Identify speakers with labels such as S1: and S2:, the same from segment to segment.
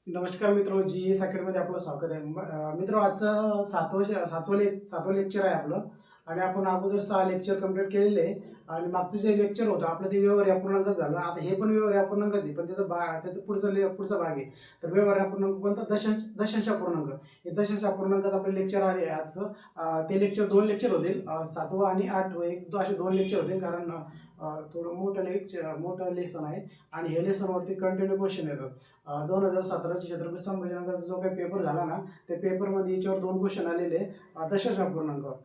S1: नमस्कार मित्रो, GS अकॅडमीमध्ये आपलं स्वागत आहे. मित्रो, आजचं सातवं लेक्चर आहे आपलं. आणि आपण अगोदर 6 लेक्चर कंप्लीट केलेले आहे. आणि मागचं जे लेक्चर होतं आपलं ते व्यवहार्य अपूर्णांकच झालं. आता हे पण व्यवहार्य अपूर्णांकच आहे, पण त्याचं पुढचा भाग आहे. तर व्यवहार्य अपूर्णांक कोणता? दशांश अपूर्णांक. हे दशांश अपूर्णांकाचं आपलं लेक्चर आहे आजचं. ते लेक्चर 2 लेक्चर होतील, 7वं आणि 8वं, असे 2 लेक्चर होतील. कारण थोडं मोठं लेसन आहे आणि हे लेसनवरती कंटिन्यू क्वेश्चन येतात. 2017चे छत्रपती संभाजीनगरचा जो काही पेपर झाला ना, त्या पेपरमध्ये याच्यावर 2 क्वेश्चन आलेले दशांश अपूर्णांकावर.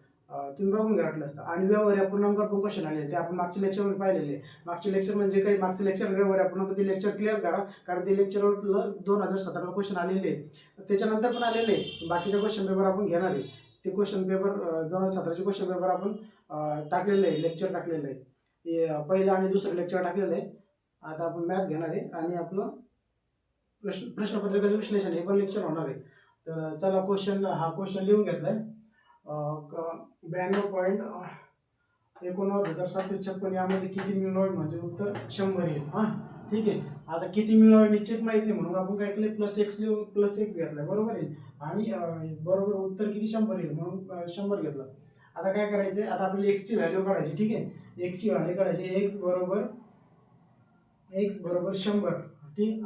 S1: तुम्ही बघून घ्या वाटलं असतं. आणि व्यवहार्य अपूर्णांकावर पण क्वेश्चन आलेले, ते आपण मागच्या लेक्चरमध्ये पाहिलेले. मागचे लेक्चर म्हणजे काही मागचे लेक्चर व्यवहार्य अपूर्णांक, ते लेक्चर क्लिअर करा, कारण ते लेक्चरवर 2017ला क्वेश्चन आलेले. त्याच्यानंतर पण आलेले बाकीचे क्वेश्चन पेपर आपण घेणार आहे. ते क्वेश्चन पेपर 2017चे क्वेश्चन पेपर आपण टाकलेले आहे, लेक्चर टाकलेलं आहे. ते पहिलं आणि दुसरं लेक्चर टाकलेलं आहे. आता आपण मॅथ घेणार आहे आणि आपलं प्रश्नपत्रिकेचं विश्लेषण हे पण लेक्चर होणार आहे. तर चला, क्वेश्चन लिहून घेतलाय. 92.89,756 यामध्ये किती मिळवावे म्हणजे उत्तर 100 येईल. ठीक आहे. आता किती मिळवावे निश्चित माहिती आहे, म्हणून आपण काय केलं, +x घेतलाय, बरोबर आहे. आणि बरोबर उत्तर किती 100 येईल, म्हणून 100 घेतलं. आता काय करायचंय, आता आपल्याला x ची व्हॅल्यू काढायची. ठीक आहे, x ची व्हॅल्यू काढायची. x बरोबर 100. ठीक.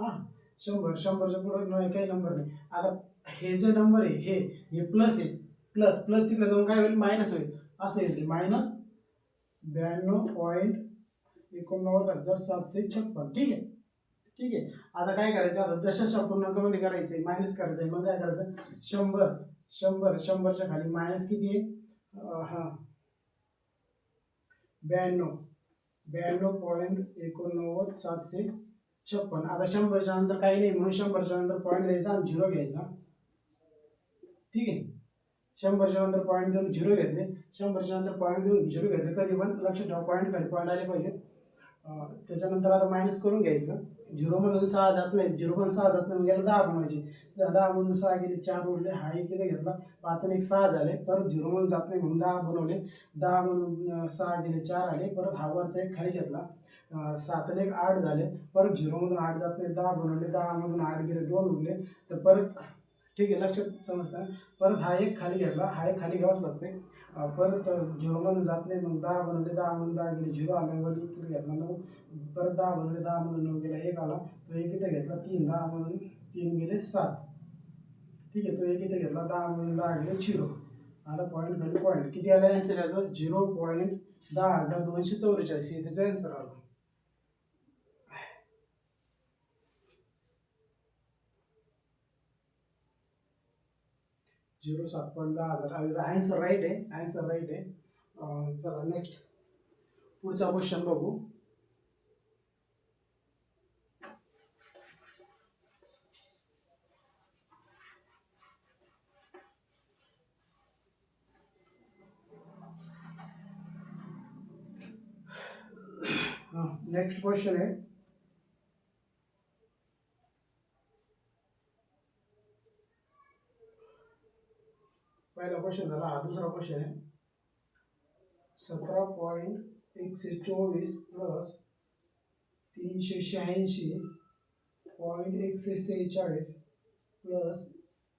S1: 100च्या पुढे नाही, काही नंबर नाही. आता हे जे नंबर आहे, हे प्लस आहे. प्लस तिकडे जाऊन काय होईल, मायनस होईल. असं येईल, -92.89,756. ठीक आहे. ठीक आहे. आता काय करायचं, आता दशांश अपूर्णांकामध्ये करायचंय, मायनस करायचंय. मग काय करायचं, 100च्या खाली मायनस किती आहे, 92.89,756. आता 100च्या नंतर काही नाही, म्हणून 100च्या नंतर पॉईंट द्यायचा आणि 0 घ्यायचा. ठीक आहे. 100च्या नंतर पॉईंट देऊन 0 घेतले. 100च्या नंतर पॉईंट देऊन 0 घेतले. कधी पण लक्षात ठेवा, पॉईंट खाली पॉईंट आले पाहिजे. त्याच्यानंतर आता मायनस करून घ्यायचं. 0 मधून 6 जात नाही, 0 पण 6 जात नाही, मग याला 10 बनवायचे. 10 मधून 6 गेले, 4 उरले. हा एक इथे घेतला, 5 आणि 1 6 झाले. परत 0 मधून जात नाही म्हणून 10 बनवले. 10 मधून 6 गेले, 4 आले. परत हा वरचा एक खाली घेतला, 7 आणि 1 8 झाले. परत 0 मधून 8 जात नाही, 10 बनवले. 10 मधून 8 गेले, 2 उरले. तर परत, ठीक आहे, लक्षात समजतं. परत हा एक खाली घेतला, हा एक खाली घ्यावाच लागते. परत 0 मधून जात नाही, मग 10 बनवले. 10 मधून 10 गेले, 0 आला. वर इकडे घेतला 9. परत 10 बनवले, 10 मधून 9 गेला, 1 आला. तो एक इथे घेतला, 3. 10 मधून 3 गेले, 7. ठीक आहे. तो एक इथे घेतला, 10 मधून 10 गेले, 0. आता पॉईंट खाली पॉईंट किती आला, आन्सर याचं 0.10244 हे त्याचा आन्सर आला. 07.10,000 आन्सर राईट आहे. चला नेक्स्ट, पुढचा क्वेश्चन बघू. नेक्स्ट क्वेश्चन आहे, पहिला क्वेश्चन झाला, हा दुसरा क्वेश्चन आहे. 17.124 प्लस 386.146 प्लस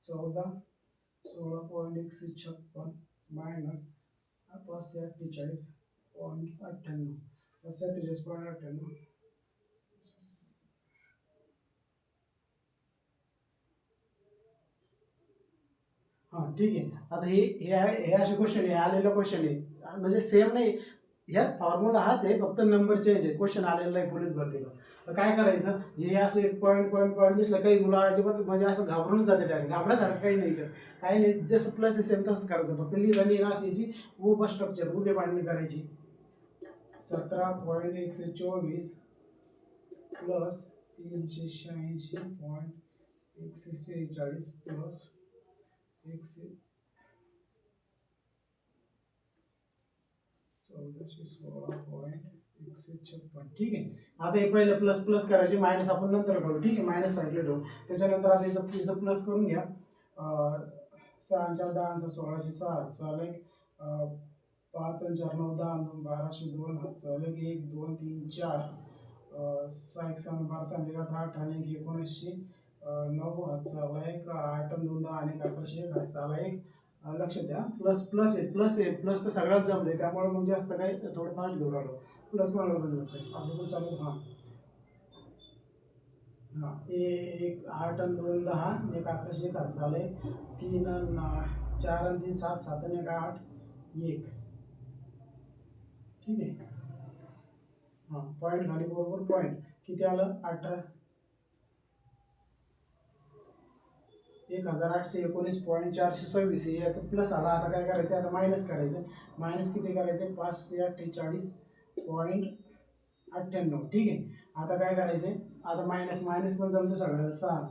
S1: 16.156 मायनस 548.98. 47.98. ठीक आहे. आता हे असे क्वेश्चन आहे, आलेलं क्वेश्चन आहे, म्हणजे सेम नाही, ह्याच फॉर्म्युला हाच आहे, फक्त नंबर चेंज आहे. क्वेश्चन आलेला आहे पोलीस भरतीला. तर काय करायचं, हे असं एक पॉईंट पॉईंट पॉईंट दिसलं, काही मुलं अजिबात म्हणजे असं घाबरून जाते डायरेक्ट. घाबरासारखं काही नाही, काही नाही. जसं प्लस आहे सेम तसंच करायचं, फक्त लिहिलं अशी याची उभं स्ट्रक्चर, उभे मांडणी करायची. 17.124 प्लस 386.146 प्लस 1416.156. ठीक आहे. आता हे पहिलं प्लस प्लस करायचे, मायनस आपण नंतर करू. ठीक आहे, मायनस साईडला ठेवू. त्याच्यानंतर आता याचं प्लस करून घ्या. 6 आणि 4 10, 1606. चालेल. 5 आणि 4 9 10, 1202. चालेल. 1 2 3 4. 6 1 6 12 18 18 1919. 9 हातचा आला एक, 8 आणि 2 10 आणि 11 एक हातचा आला एक. लक्षात द्या प्लस प्लस आहे, प्लस आहे, प्लस तर सगळ्यात जमते, त्यामुळे मग जास्त काही थोडं फास्ट घेऊन राहिलो. प्लस मला आपलं पण चालू. हां हां, एक 8 आणि 2 10 आणि एक 11 एक हातचा आला एक. 3 आणि 4 आणि 3 7 7 आणि एक 8 1. ठीक आहे. हां पॉईंट खाली बरोबर पॉईंट किती आलं 18, 1819.426 याचं प्लस आला. आता काय करायचं, आता मायनस करायचं. मायनस किती करायचं, 548.98. ठीक आहे. आता काय करायचं, आता मायनस मायनस पण जमतं सगळ्याला. 6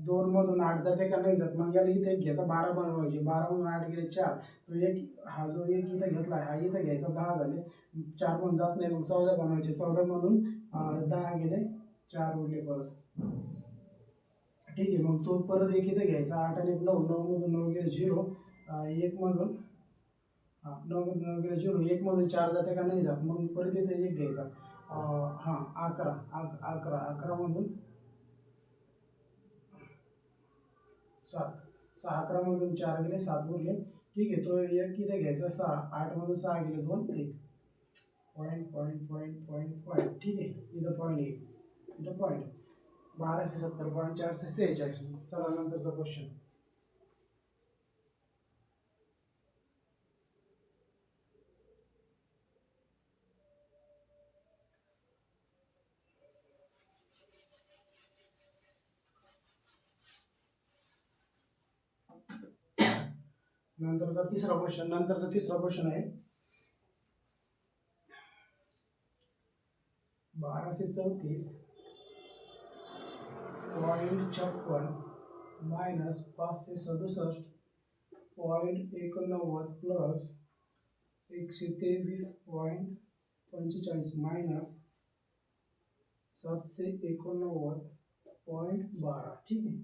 S1: 2 मधून 8 जाते का नाही जात, मग याला इथे एक घ्यायचा 12 बनवायचे. 12 मधून 8 गेले 4, तो एक हा जो एक इथं घेतला हा इथं घ्यायचा 10 झाले. 4 पण जात नाही, मग 14 बनवायचे. 14 मधून 10 गेले 4 उरले परत. ठीक आहे. मग तो परत एक इथं घ्यायचा 8 आणि 9, 9 मधून 9 गेले 0. 1 मधून 9 मधून 9 गेले 0. 1 मधून 4 जाते का नाही जात, मग परत इथे एक घ्यायचा. हां 11 11 11 मधून 7 6 11 मधून 4 गेले 7 उरले. ठीक आहे. तो एक इथे घ्यायचा 6 8 मधून 6 गेले 2 1. Point point point point point. ठीक आहे. इथं पॉईंट 1 इथं पॉईंट. 1270.446. चला नंतरचा क्वेश्चन. नंतरचा तिसरा क्वेश्चन आहे 1234.56 मायनस 567.89 प्लस 123.45 मायनस 789.12. ठीक आहे.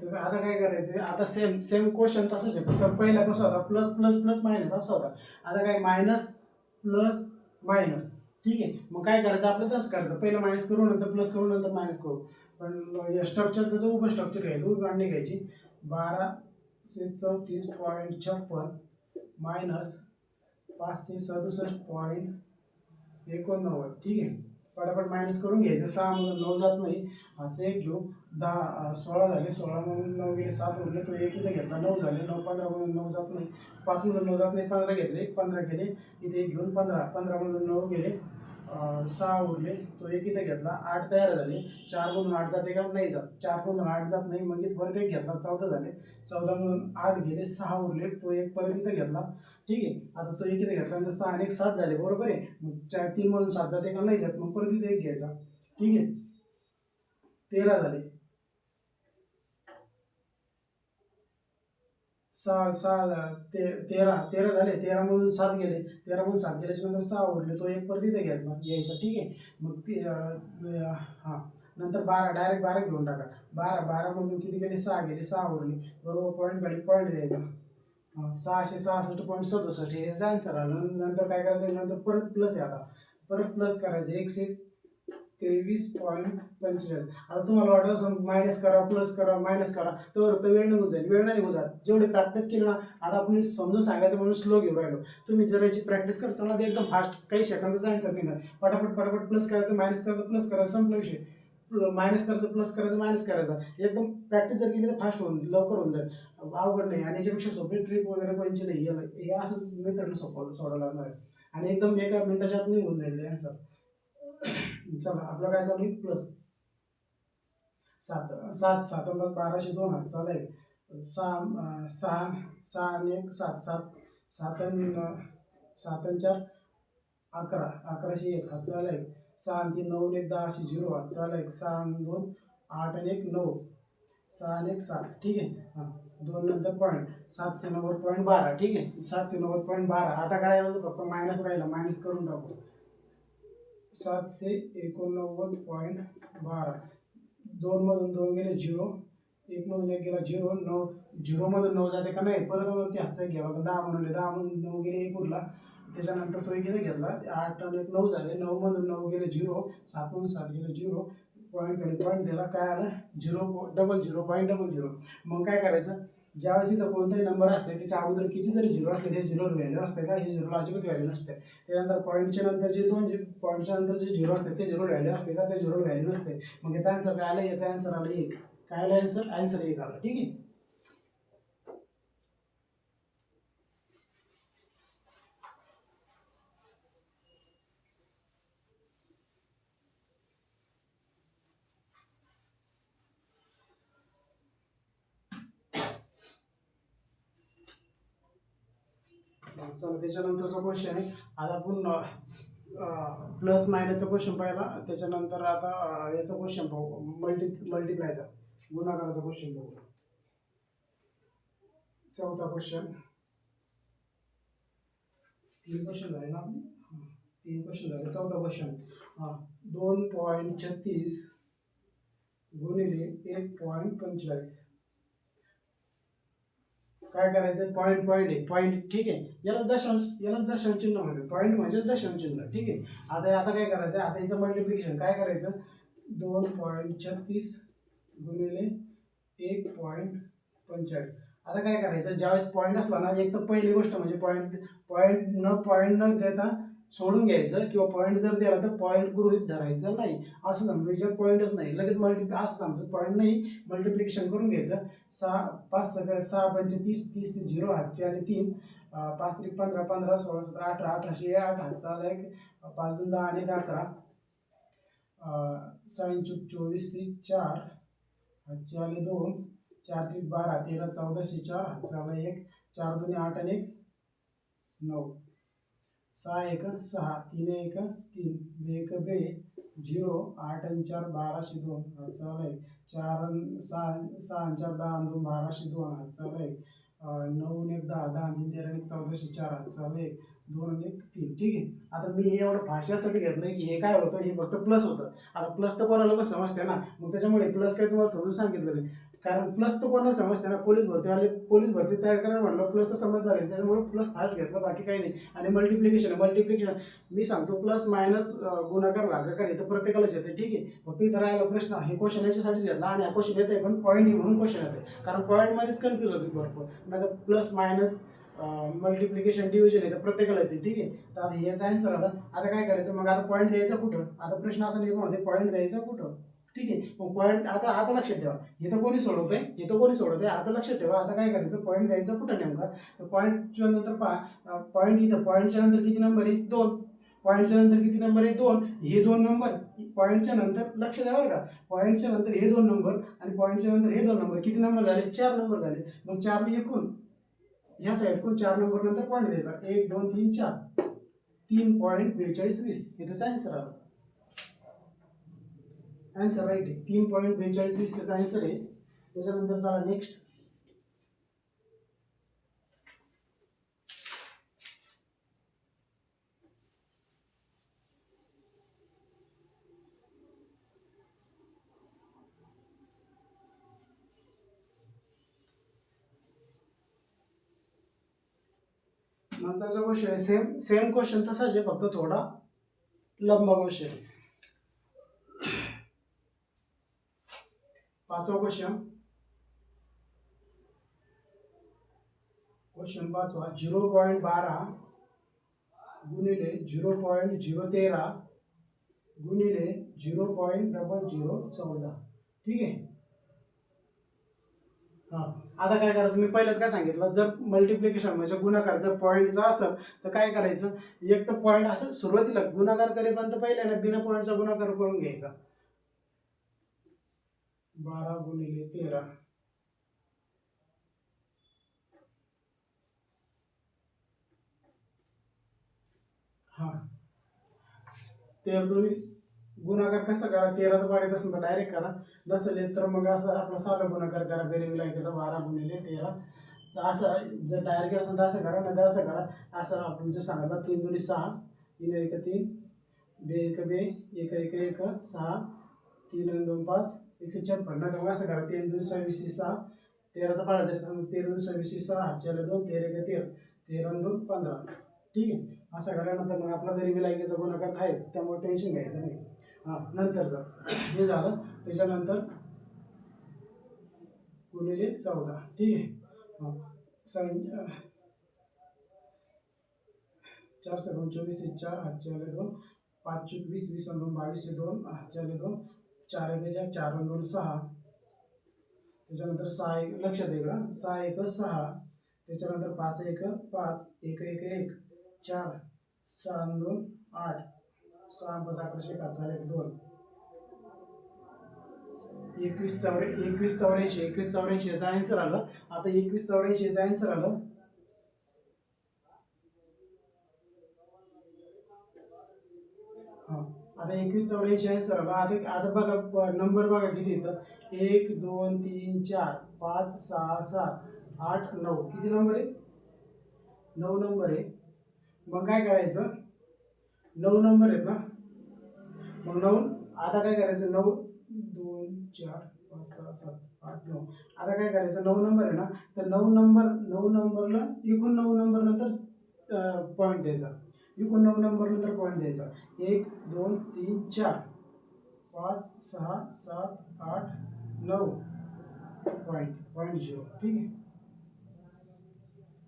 S1: तर आता काय करायचं, आता सेम सेम क्वेश्चन तसंच आहे, फक्त पहिला कसं होता प्लस प्लस प्लस मायनस असं होता. आता काय मायनस प्लस मायनस. ठीक आहे. मग काय करायचं आपलं, तसं करायचं, पहिलं मायनस करू नंतर प्लस करू नंतर मायनस करू. पण स्ट्रक्चर त्याचं उभं स्ट्रक्चर घ्यायचं, उभी मांडणी घ्यायची. 1234.56 मायनस 567.89. ठीक आहे. पटापट मायनस करून घ्यायचं. 6 मधून 9 जात नाही, हाचं एक घेऊ. 16 झाले, 16 मधून 9 गेले 7 उरले, तो एक इथे घेतला 9 झाले. 9 15 मधून 9 जात नाही, 5 मधून 9 जात नाही, 15 घेतले 15 केले इथे एक घेऊन. 15 15 मधून 9 गेले 6 उरले, तो एक इथे घेतला. 8 तयार झाले. 4 मधून 8 जाते का नाही जात, 4 मधून 8 जात नाही, मग इथे परत एक घेतला 14 झाले. 14 मधून 8 गेले 6 उरले, तो एक परत इथे घेतला. ठीक आहे. आता तो एक इथे घेतल्यानंतर 6 आणि 1 7 झाले, बरोबर आहे. मग 3 मधून 7 जाते का नाही जात, मग परत इथे एक घ्यायचा. ठीक आहे. 13 झाले. 6 6 13 13 झाले. 13 मधून 7 गेले. 13 मधून 7 गेल्याच्या नंतर 6 उरले, तो एक परत इथे घ्यायचा. ठीक आहे. मग ते हां नंतर 12 डायरेक्ट 12 घेऊन टाका. 12 मधून किती गेले 6 गेले, 6 उरले, बरोबर. पॉईंट खाली पॉईंट द्यायचा. 666.67 हे आन्सर आलं. नंतर काय करायचं, नंतर परत प्लस आहे. आता परत प्लस करायचं 123.45. आता तुम्हाला वाटत असं मायनस करा प्लस करा मायनस करा, तर वेळ निघून जाईल. वेळ नाही निघून जात. जेवढी प्रॅक्टिस केली ना, आता आपण समजून सांगायचं म्हणून स्लो घेऊन राहिलो. तुम्ही जर याची प्रॅक्टिस करता ना, ते एकदम फास्ट काही सेकंदाचा आन्सर निघणार. पटापट पटापट प्लस करायचं मायनस करायचं प्लस करायचं, संपला विषय. मायनस करायचं प्लस करायचं मायनस करायचं, एकदम प्रॅक्टिस जर केली तर फास्ट होऊन लवकर होऊन जाईल. अवघड नाही. आणि याच्यापेक्षा सोपी ट्रिक वगैरे कोणची नाही. हे असं मेथड सोडवं लागणार आहे, आणि एकदम एका मिनिटाच्या आत निघून जाईल आन्सर. चला आपलं काय चालू आहे, प्लस 7 7 7 प्लस 1202 हात चालू आहे. 6 6 6 आणि 1 7 7 7 आणि 7 आणि 4 11 1101 हात चालू आहे. 6 आणि 3 9 आणि 1 10 0 हात चालू आहे. 6 आणि 2 8 आणि 1 9 6 आणि 1 7. ठीक आहे. हां 2 नंतर पॉईंट 790.12. ठीक आहे. 790.12. आता काय राहिलं, फक्त मायनस राहिला, मायनस करून टाकू. 789.12. 2 मधून 2 गेले 0, 1 मधून 1 गेला 0. 9 0 मधून 9 जाते का नाही, परत वरती हातचा एक घ्यावा. 10 म्हणून 10 मधून 9 गेले 1 उरला. त्याच्यानंतर तो एक इथे घेतला 8 आणि 9 झाले, 9 मधून 9 गेले 0, 7 मधून 7 गेले 0, पॉईंट आणि पॉईंट दिला, काय आलं 0.00. मग काय करायचं, ज्यावेळेस इथं कोणताही नंबर असते त्याच्या अगोदर किती जरी झिरो असले ते झिरोवर व्हॅल्यू असते का, हे झिरोला अजिबात व्हॅल्यू नसते. त्यानंतर पॉईंटच्या नंतर जे दोन पॉईंटच्या नंतर जे झिरो असते ते झिरो व्हॅल्यू असते का, ते झिरो व्हॅल्यू नसते. मग याचा आन्सर काय आला, याचा आन्सर आला 1. काय आला आन्सर 1 आला. ठीक आहे. चला त्याच्यानंतरचा क्वेश्चन आहे. आता आपण प्लस मायनसचा क्वेश्चन पाहिला, त्याच्यानंतर आता याचा क्वेश्चन पाहू, मल्टिप्लायचा गुणाकाराचा क्वेश्चन पाहू. चौथा क्वेश्चन, 3 क्वेश्चन झाले ना आपले, 3 क्वेश्चन झाले. चौथा क्वेश्चन, 2.36 गुणिले 1.45. काय करायचं, पॉईंट आहे, पॉईंट. ठीक आहे. यालाच दशांश चिन्ह म्हणतात, पॉईंट म्हणजेच दशांश चिन्ह. ठीक आहे. आता काय करायचं, आता याचं मल्टिप्लिकेशन काय करायचं, 2.36 गुणिले 1.45. आता काय करायचं, ज्यावेळेस पॉईंट असला ना, एक तर पहिली गोष्ट म्हणजे पॉईंट न देता सोडून घ्यायचं, किंवा पॉईंट जर दिला तर पॉईंट गृहीत धरायचं नाही. असं समजा याच्यात पॉईंटच नाही, लगेच असं समजा पॉईंट नाही, मल्टिप्लिकेशन करून घ्यायचं. 6 पंचे 30, 30 0 हातचे आले 3, 5 3 15, 15 16 17 18, 18 8 हातचा आला 1, 5 2 10 आणि 11, 6 चूक 24 4 हातचे आले 2, 4 3 12 13 14 4 हातचा आला 1, 4 2 8 आणि 1 9, 6 1 6, 3 1 3, 2 1 2, 0 8 आणि 4 12 2 हातचा आला 1, 4 6 आणि 4 10 आणि 2 12 2 हातचा आला 1, 9 1 10 10 आणि 3 13 आणि 14 4 हातचा आला 1, 2 आणि 1 3. ठीक आहे. आता मी हे एवढं फास्ट यासाठी घेतलंय की हे काय होतं, हे फक्त प्लस होतं. आता प्लस तर कोणाला पण समजते ना, मग त्याच्यामुळे प्लस काय तुम्हाला समजून सांगितलं नाही, कारण प्लस तर कोणाला समजते ना, पोलीस भरती तयार करायला म्हणलं प्लस तर समजणार आहे, त्याच्यामुळे प्लस फास्ट घेतलं, बाकी काही नाही. आणि मल्टिप्लिकेशन मी सांगतो, प्लस मायनस गुणाकार भागाकार हे तर प्रत्येकालाच येते. ठीक आहे. फक्त इथं राहिला प्रश्न, हे क्वेश्चन याच्यासाठीच घेतला, आणि हा क्वेश्चन येते पण पॉईंट म्हणून क्वेश्चन येते, कारण पॉईंटमध्येच कन्फ्यूज होते भरपूर. नाही तर प्लस मायनस मल्टिप्लिकेशन डिव्हिजन आहे तर प्रत्येकाला येते. ठीक आहे. तर आता याचा आन्सर आला. आता काय करायचं, मग आता पॉईंट द्यायचा कुठं, आता प्रश्न असा निर्माण होते, पॉईंट द्यायचा कुठं. ठीक आहे. मग पॉईंट आता लक्षात ठेवा, हे तर कोणी सोडवतंय, आता लक्षात ठेवा. आता काय करायचं, पॉईंट द्यायचा कुठं नेमका, तर पॉईंटच्या नंतर पहा, पॉईंट इथं पॉईंटच्या नंतर किती नंबर आहे, 2. पॉईंटच्या नंतर किती नंबर आहे, 2. हे 2 नंबर पॉईंटच्या नंतर, लक्ष द्या बरं का, पॉईंटच्या नंतर हे 2 नंबर आणि पॉईंटच्या नंतर हे 2 नंबर, किती नंबर झाले, 4 नंबर झाले. मग 4 एकूण ह्या साईडकडून 4 नंबर नंतर पॉईंट द्यायचा, 1 2 3 4, 3.4220. इथं आन्सर आला. आन्सर राईट आहे, 3.4220 त्याचा आन्सर आहे. त्याच्यानंतर चला नेक्स्ट, नंतरचा क्वेश्चन आहे सेम क्वेश्चन तसाच आहे, फक्त थोडा लंबा क्वेश्चन आहे. 5वा क्वेश्चन 5वा, 0.12 गुणिले 0.013 गुणिले 0.0014. ठीक आहे. आता काय करायचं, मी पहिलेच काय सांगितलं, जर मल्टिप्लिकेशन म्हणजे गुणाकार जर पॉईंटचा असेल तर काय करायचं, एक तर पॉईंट असं सुरुवातीला गुणाकार करेपर्यंत पहिल्याने बिना पॉईंटचा गुणाकार करून घ्यायचा. 12 गुणिले 13, ते दोन्ही गुणाकार कसा करा, 13चा पाढे असेल तर डायरेक्ट करा, नसेल तर मग असं आपला साधा गुणाकार करा, गरीब लायकीचा 12 गुणिले 13. असं जर डायरेक्ट असेल तर असं करा, नाही तर असं करा. असं आपण जर सांगितलं 3 2 6, 3 1 3, 2 1 2, 1 1 1 6, 3 2 5, 156. नाही तर मग असं करा, 3 2 26 6, 13चा पाढा जर 13 2 26 6, 4 2 13 1 13, 13 2 15. ठीक आहे. असं केल्यानंतर मग आपला गरिबी लायकीचा गुणाकार आहेच, त्यामुळे टेन्शन घ्यायचं नाही. हां, नंतरचं हे झालं. त्याच्यानंतर गुणिले 14, ठीक आहे. हां, 4 7 24 4 हातचे आले 2, 5 चूक 20 20 आणि 2 22 2 हातचे आले 2, 4 1 4 आणि 2 6. त्याच्यानंतर 6 1 लक्षात इकडं 6 1 6. त्याच्यानंतर 5 1 5 1 1 1 4 6 आणि 2 8 6 5 11 1 झाले 2. 21 84 याचं आन्सर आलं. आता 21 84 याचं आन्सर आलं. हां, आता 21 84 आन्सर आलं. आता बघा नंबर बघा किती येतं. 1 2 3 4 5 6 7 8 9 किती नंबर आहे? 9 नंबर आहे. मग काय करायचं, 9 नंबर आहेत ना, मग 9 आता काय करायचं, 9 2 4 5 6 7 8 9. आता काय करायचं, 9 नंबर आहे ना, तर 9 नंबरला एकूण 9 नंबर नंतर पॉईंट द्यायचा. एकूण 9 नंबर नंतर पॉईंट द्यायचा. 1 2 3 4 5 6 7 8 9 पॉईंट 0, ठीक आहे.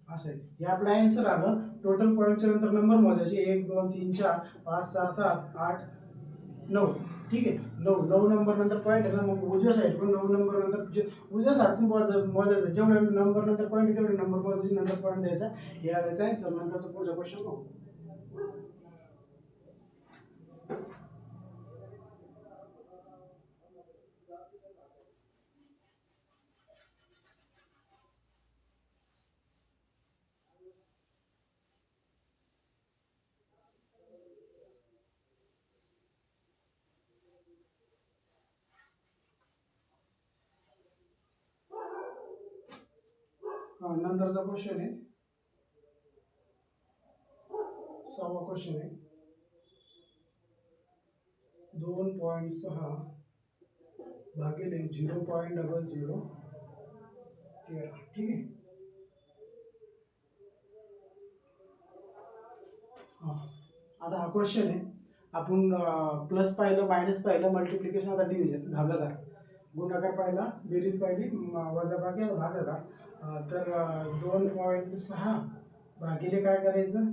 S1: असं आहे. हे आपलं आन्सर आलं. टोटल पॉईंटच्या नंतर नंबर मोजायचे 1 2 3 4 5 6 7 8 9, ठीक आहे. 9 नंबर नंतर पॉईंट आहे ना, मग उजव्या साईडकडून 9 नंबर नंतर उजव्या साईडकडून मोजायचं. जेवढे नंबर नंतर पॉईंट आहे तेवढे नंबर मोजायचे, नंतर पॉईंट द्यायचा. हे आल्याचं आन्सर. नंतरचा पुढचा क्वेश्चन बघू. नंतरचा क्वेश्चन आहे 6वा क्वेश्चन आहे. 2.6 भागिले 0.0013, ठीक आहे. आता हा क्वेश्चन आहे. आपण प्लस पाहिलं, मायनस पाहिलं, मल्टिप्लिकेशन, आता डिव्हिजन भागाकार, गुणाकार पाहिला, बेरीज पाहिली, वजाबाकी, आता भागाकार. तर 2.6 भागिले काय करायचं,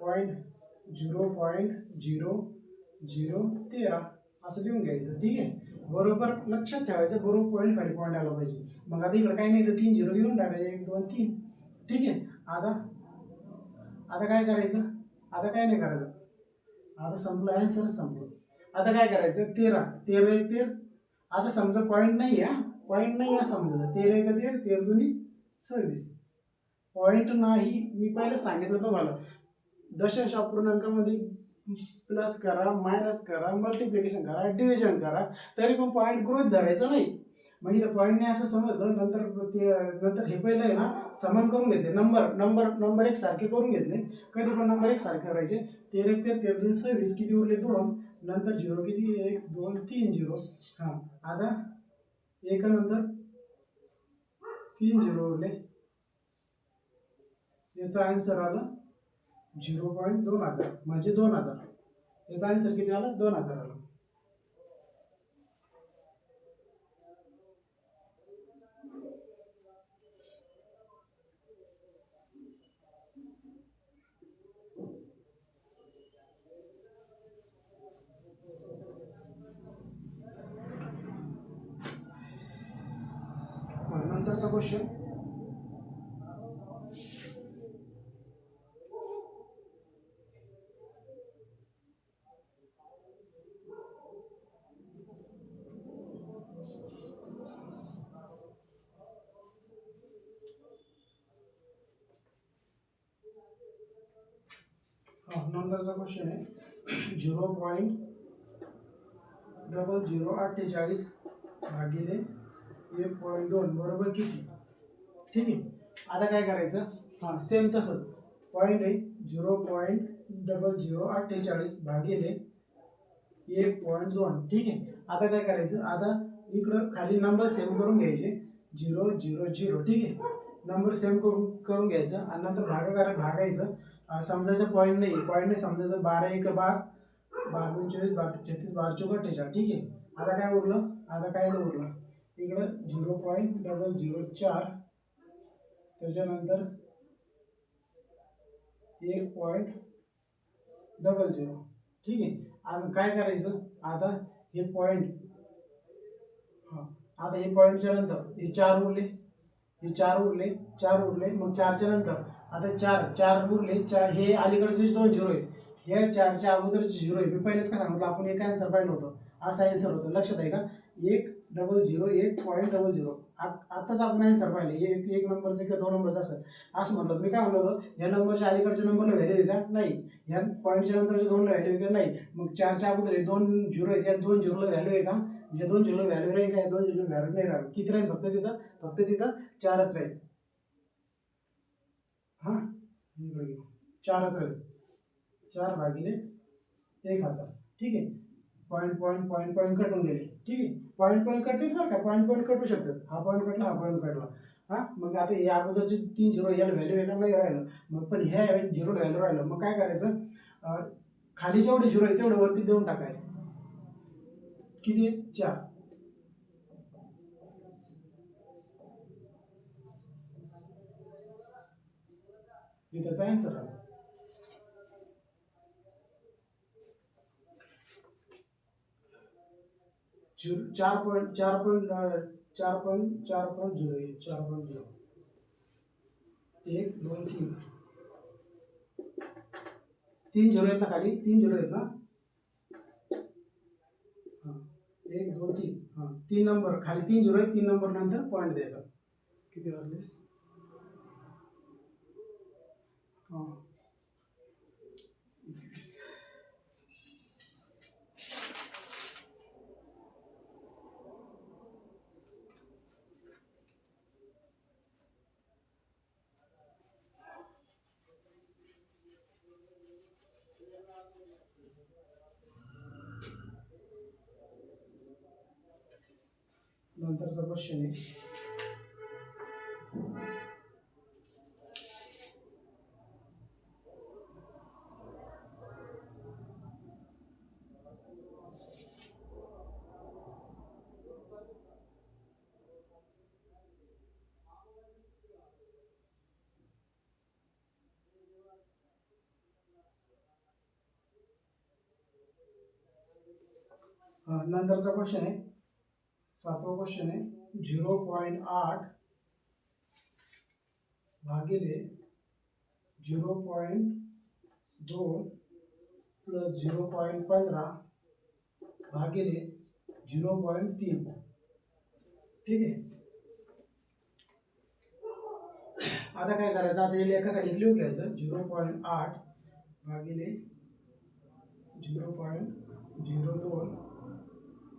S1: 0.0013 असं लिहून घ्यायचं, ठीक आहे. बरोबर लक्षात ठेवायचं, बरोबर पॉईंट खाली पॉईंट आला पाहिजे. मग आता इकडे काही नाही तर 3 0 लिहून टाकायचे, 1 2 3, ठीक आहे. आता काय करायचं, आता काय नाही करायचं, आता संपलं, आन्सर संपलं. आता काय करायचं, 13 13 1 13. आता समजा पॉईंट नाही आहे, पॉईंट नाही आहे समजा, 13 1 13 13 2 26. पॉईंट नाही, मी पहिले सांगितलं तुम्हाला, दशांश अपूर्णांकामध्ये प्लस करा, मायनस करा, मल्टिप्लिकेशन करा, डिव्हिजन करा, तरी पण पॉईंट गृहीत धरायचं नाही. मग इथं पॉईंट नाही असं समजलं. नंतर हे पहिलं आहे ना, समान करून घेतले, नंबर एक सारखे करून घेतले. कधी पण नंबर एक सारखे करायचे. 13 1 13 13 2 26 किती उरले, 2. नंतर 0 किती, 1 2 3 0. हां, आता एका नंतर 3 0 उरले. याचा आन्सर आला 0.2000, म्हणजे 2000. याचा आन्सर किती आला, 2000 आला. नंतरचा क्वेश्चन, नंतरचा क्वेश्चन आहे 0.0048 भागिले 1.2 बरोबर किती, ठीक आहे. आता काय करायचं, हां सेम तसंच पॉईंट आहे, 0.0048 भागिले 1.2, ठीक आहे. आता काय करायचं, आता इकडं खाली नंबर सेम करून घ्यायचे, 0 0 0, ठीक आहे. नंबर सेम करून घ्यायचा आणि नंतर भागाकारात भागायचं. समजायचं पॉईंट नाही समजायचं 12 1 12, 12 25 12 36 12 चौका 48. ठीक आहे. आता काय उरलं, आता काय उरलं इकडं 0.004, त्याच्यानंतर 1.00. ठीक आहे. आता काय करायचं, आता हे पॉईंट, हां आता हे पॉईंटच्या नंतर हे 4 उरले, हे 4 उरले, 4 उरले, मग 4च्या नंतर आता 4 4 उरले, 4 हे अलीकडचे 2 झिरो आहेत, हे 4च्या अगोदरचे झिरो आहे. मी पहिलेच काय सांगितलं, आपण एक आन्सर पाहिलं होतं, असा आन्सर होतं, लक्षात आहे का, 1.00 1.00. आत्ताच आपण आन्सर पाहिले, एक नंबरचं किंवा 2 नंबरचं असेल असं म्हटलं. मी काय म्हणलं होतं, या नंबरच्या अलीकडच्या नंबरला व्हॅल्यू आहे का, नाही. या पॉईंटच्या नंतरच्या 2ला व्हॅल्यू आहे का, नाही. मग 4च्या अगोदर हे 2 झिरो आहेत, या 2 झिरोला व्हॅल्यू आहे का, या 2 झिरोला व्हॅल्यू राहील का, या 2 झिरोला व्हॅल्यू नाही राहील. किती राहील, फक्त तिथं 4च राहील. हां 4च राहील, 4/1000. ठीक आहे. पॉईंट कटून गेले. ठीक आहे. पॉईंट कटतील बरं का, पॉईंट कटू शकतात. हा पॉईंट कटला, हा पॉईंट कटला. हां मग आता हे अगोदरचे 3 झिरो याला व्हॅल्यू आहे का, नाही राहिलं. मग पण ह्या झिरोला व्हॅल्यू राहिलं, मग काय करायचं, खाली जेवढे झिरो आहे तेवढे वरती देऊन टाकायचे. किती आहे, 4. हे त्याचा आन्सर आहे. चार पॉईंट 1 2 3 3 झिरो आहेत ना, खाली 3 झिरो आहेत ना. हां 1 2 3, हां 3 नंबर खाली 3 झिरो आहेत, 3 नंबर नंतर पॉईंट द्यायचा. किती वाजले, हां 20. नंतरचा क्वेश्चन आहे, नंतरचा क्वेश्चन आहे, 7वा क्वेश्चन आहे. 0.8 भागिले 0.2 प्लस 0.15 भागिले 0.3. ठीक आहे. आता काय करायचं, आता हे एकाकडे लिहून घ्यायचं, 0.8 भागिले 0.02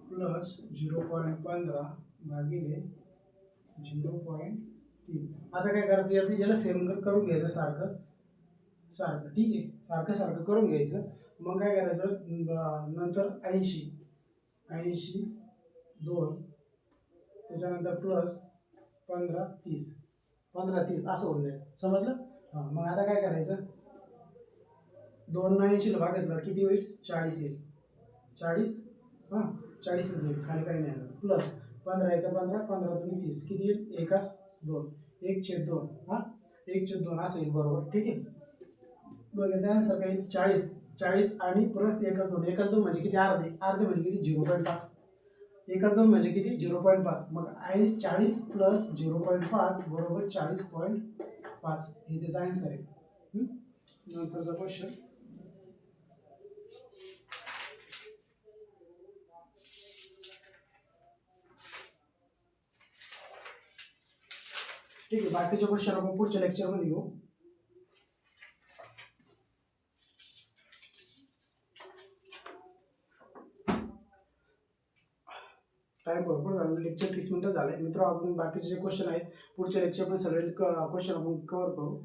S1: प्लस 0.15 भागिले 0.3. आता काय करायचं, याला सेम करून घ्यायचं सारखं. ठीक आहे, सारखं करून घ्यायचं. मग काय करायचं, नंतर 80 2, त्याच्यानंतर प्लस 15 30 असं होऊन जाईल. समजलं. हां मग आता काय करायचं, 2 ला 80 भागितलं किती होईल, 40 येईल. 40, हां 40च येईल, खाली काही नाही. प्लस 15 1 15, 15 2 30, किती येईल, 1/2, 1/2. हां 1/2 असं येईल, बरोबर. ठीक आहे. बघ याचा आन्सर काय, 40 आणि प्लस 1/2. 1/2 म्हणजे किती, अर्धे म्हणजे किती, 0.5. 1/2 म्हणजे किती, 0.5. मग 40 प्लस 0.5 बरोबर 40.5. हे त्याचा आन्सर आहे. नंतरचा क्वेश्चन, ठीक आहे. बाकीचे क्वेश्चन आपण पुढच्या लेक्चरमध्ये घेऊ. टाइम भरपूर झाला, लेक्चर 30 मिनिटं झाले. मित्र आपण बाकीचे जे क्वेश्चन आहेत पुढच्या लेक्चरमध्ये सगळे क्वेश्चन आपण कव्हर करू.